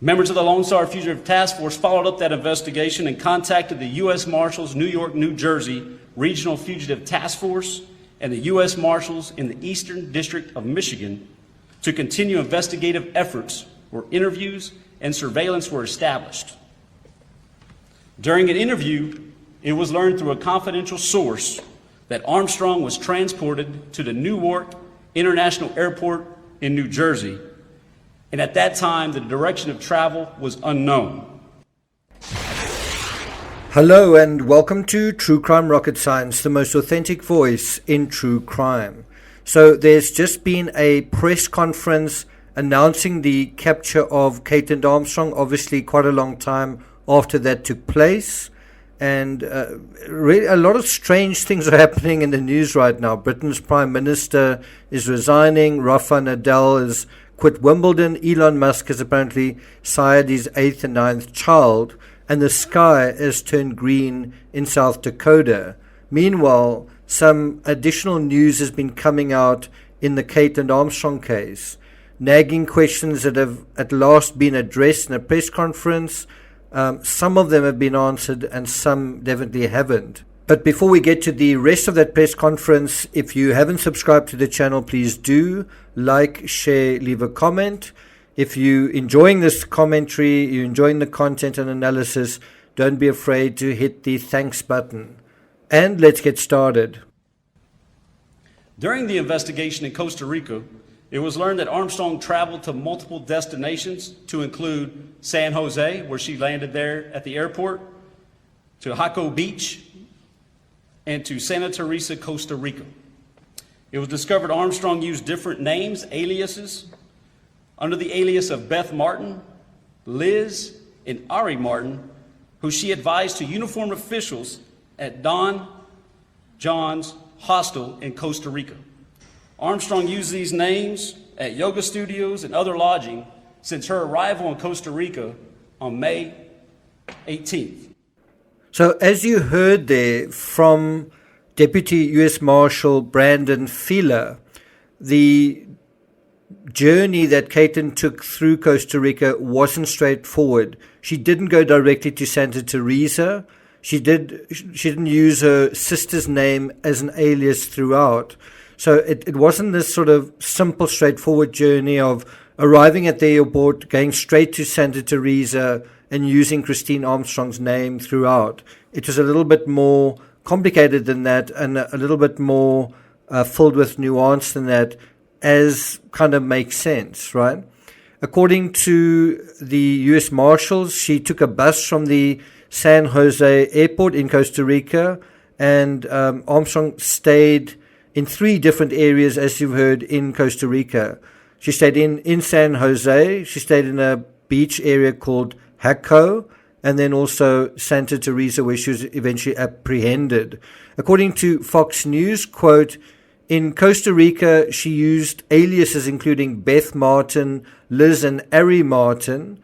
Members of the Lone Star Fugitive Task Force followed up that investigation and contacted the U.S. Marshals, New York, New Jersey Regional Fugitive Task Force and the U.S. Marshals in the Eastern District of Michigan to continue investigative efforts where interviews and surveillance were established. During an interview, it was learned through a confidential source that Armstrong was transported to the Newark International Airport in New Jersey, and at that time, the direction of travel was unknown. Hello and welcome to True Crime Rocket Science, the most authentic voice in true crime. So there's just been a press conference announcing the capture of Kaitlin Armstrong, obviously quite a long time after that took place. And really a lot of strange things are happening in the news right now. Britain's Prime Minister is resigning, Rafa Nadal has quit Wimbledon, Elon Musk has apparently sired his 8th and 9th child, and the sky has turned green in South Dakota. Meanwhile, some additional news has been coming out in the Kaitlin Armstrong case. Nagging questions that have at last been addressed in a press conference. Some of them have been answered and some definitely haven't. But before we get to the rest of that press conference, if you haven't subscribed to the channel, please do like, share, leave a comment. If you're enjoying this commentary, you're enjoying the content and analysis, don't be afraid to hit the thanks button. And let's get started. During the investigation in Costa Rica, it was learned that Armstrong traveled to multiple destinations to include San Jose, where she landed there at the airport, to Jaco Beach, and to Santa Teresa, Costa Rica. It was discovered Armstrong used different names, aliases, under the alias of Beth Martin, Liz, and Ari Martin, who she advised to uniformed officials at Don John's hostel in Costa Rica. Armstrong used these names at yoga studios and other lodging since her arrival in Costa Rica on May 18th. So as you heard there from Deputy U.S. Marshal Brandon Filla, the journey that Kaitlin took through Costa Rica wasn't straightforward. She didn't go directly to Santa Teresa. She didn't use her sister's name as an alias throughout. So it wasn't this sort of simple, straightforward journey of arriving at the airport, going straight to Santa Teresa, and using Christine Armstrong's name throughout. It was a little bit more complicated than that and a little bit more filled with nuance than that, as kind of makes sense, right? According to the U.S. Marshals, she took a bus from the San Jose airport in Costa Rica, and Armstrong stayed in 3 different areas, as you've heard, in Costa Rica. She stayed in San Jose, she stayed in a beach area called Jaco, and then also Santa Teresa, where she was eventually apprehended. According to Fox News, quote, in Costa Rica, she used aliases including Beth Martin, Liz, and Ari Martin,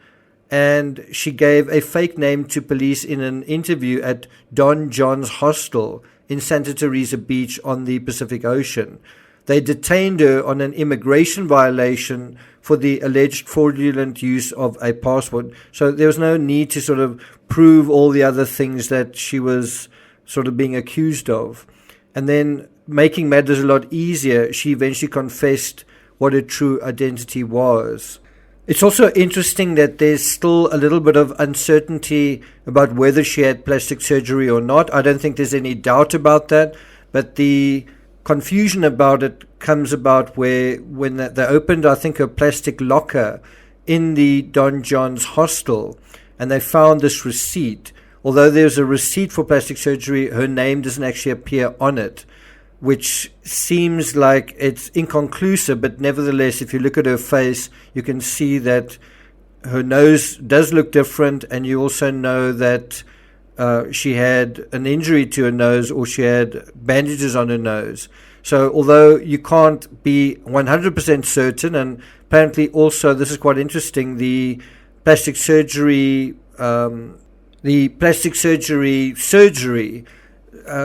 and she gave a fake name to police in an interview at Don John's hostel in Santa Teresa Beach on the Pacific Ocean. They detained her on an immigration violation for the alleged fraudulent use of a passport. So there was no need to sort of prove all the other things that she was sort of being accused of. And then, making matters a lot easier, she eventually confessed what her true identity was. It's also interesting that there's still a little bit of uncertainty about whether she had plastic surgery or not. I don't think there's any doubt about that, but the confusion about it comes about when they opened, I think, a plastic locker in the Don John's hostel, and they found this receipt. Although there's a receipt for plastic surgery, her name doesn't actually appear on it, which seems like it's inconclusive, but nevertheless, if you look at her face, you can see that her nose does look different, and you also know that she had an injury to her nose, or she had bandages on her nose. So although you can't be 100% certain, and apparently also, this is quite interesting, the plastic surgery surgery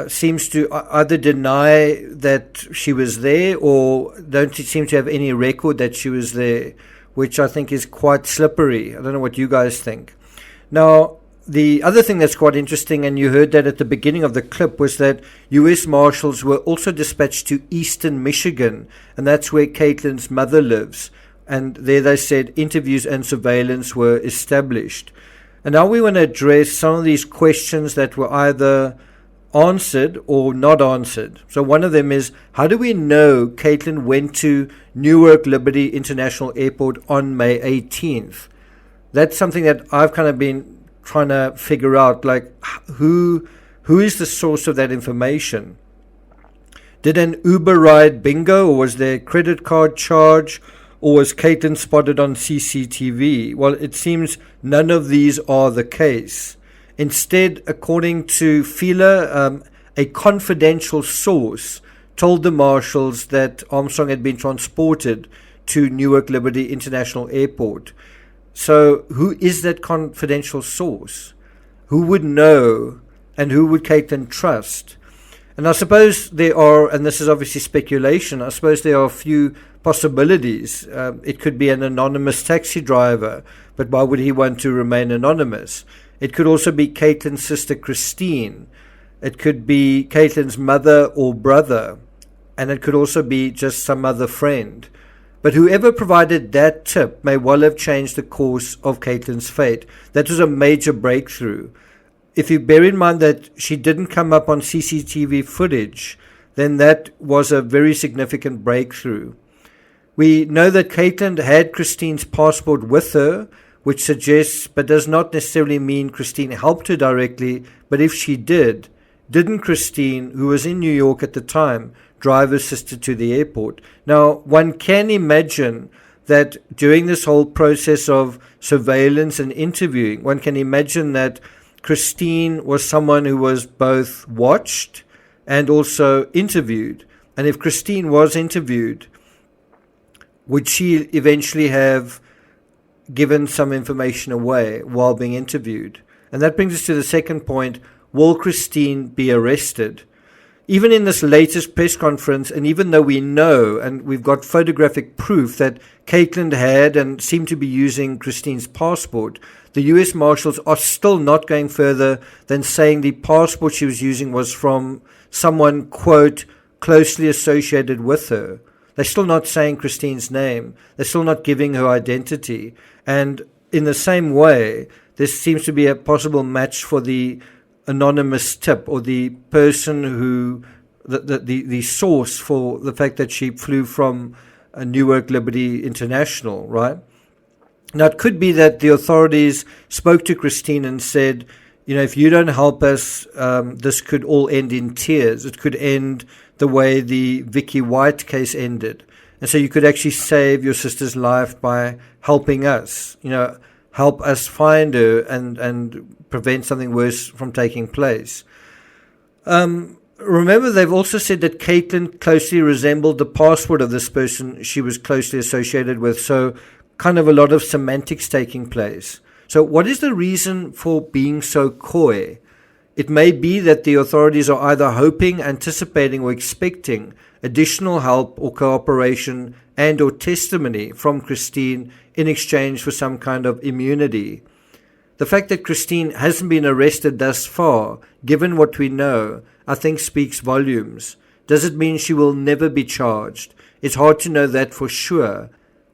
seems to either deny that she was there or don't seem to have any record that she was there, which I think is quite slippery. I don't know what you guys think. Now, the other thing that's quite interesting, and you heard that at the beginning of the clip, was that U.S. Marshals were also dispatched to eastern Michigan, and that's where Kaitlin's mother lives. And there they said interviews and surveillance were established. And now we want to address some of these questions that were either answered or not answered. So one of them is, how do we know Kaitlin went to Newark Liberty International Airport on May 18th? That's something that I've kind of been trying to figure out, like who is the source of that information? Did an Uber ride bingo, or was there a credit card charge, or was Kaitlin spotted on CCTV? Well, it seems none of these are the case. Instead, according to Filla, a confidential source told the marshals that Armstrong had been transported to Newark Liberty International Airport. So who is that confidential source? Who would know, and who would Kaitlin trust? And I suppose there are, and this is obviously speculation, I suppose there are a few possibilities. It could be an anonymous taxi driver, but why would he want to remain anonymous? It could also be Kaitlin's sister Christine. It could be Kaitlin's mother or brother. And it could also be just some other friend. But whoever provided that tip may well have changed the course of Kaitlin's fate. That was a major breakthrough. If you bear in mind that she didn't come up on CCTV footage, then that was a very significant breakthrough. We know that Kaitlin had Christine's passport with her, which suggests, but does not necessarily mean Christine helped her directly, but if she did, didn't Christine, who was in New York at the time, drive her sister to the airport? Now, one can imagine that during this whole process of surveillance and interviewing, one can imagine that Christine was someone who was both watched and also interviewed. And if Christine was interviewed, would she eventually have given some information away while being interviewed? And that brings us to the second point. Will Christine be arrested? Even in this latest press conference, and even though we know and we've got photographic proof that Kaitlin had and seemed to be using Christine's passport, the U.S. Marshals are still not going further than saying the passport she was using was from someone, quote, closely associated with her. They're still not saying Christine's name. They're still not giving her identity. And in the same way, there seems to be a possible match for the anonymous tip, or the person who, the source for the fact that she flew from Newark Liberty International, right? Now, it could be that the authorities spoke to Christine and said, you know, if you don't help us, this could all end in tears. It could end the way the Vicky White case ended. And so you could actually save your sister's life by helping us, you know, help us find her and prevent something worse from taking place. Remember, they've also said that Kaitlin closely resembled the passport of this person she was closely associated with. So kind of a lot of semantics taking place. So what is the reason for being so coy? It may be that the authorities are either hoping, anticipating, or expecting additional help or cooperation and or testimony from Christine in exchange for some kind of immunity. The fact that Christine hasn't been arrested thus far, given what we know, I think speaks volumes. Does it mean she will never be charged? It's hard to know that for sure,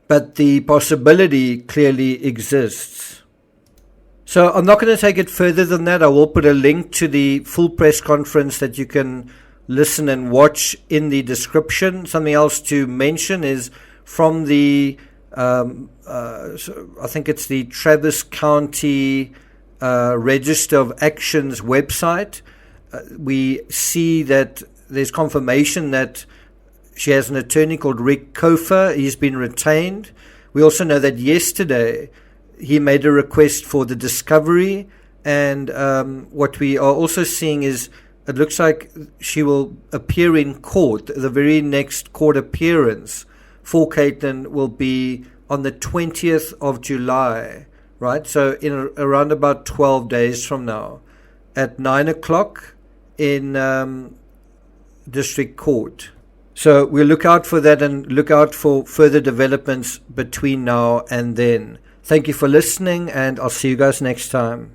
but the possibility clearly exists. So I'm not going to take it further than that. I will put a link to the full press conference that you can listen and watch in the description. Something else to mention is from the, I think it's the Travis County Register of Actions website. We see that there's confirmation that she has an attorney called Rick Kofa. He's been retained. We also know that yesterday he made a request for the discovery, and what we are also seeing is it looks like she will appear in court. The very next court appearance for Kaitlin will be on the 20th of July, right? So in around about 12 days from now at 9 o'clock in district court. So we'll look out for that and look out for further developments between now and then. Thank you for listening, and I'll see you guys next time.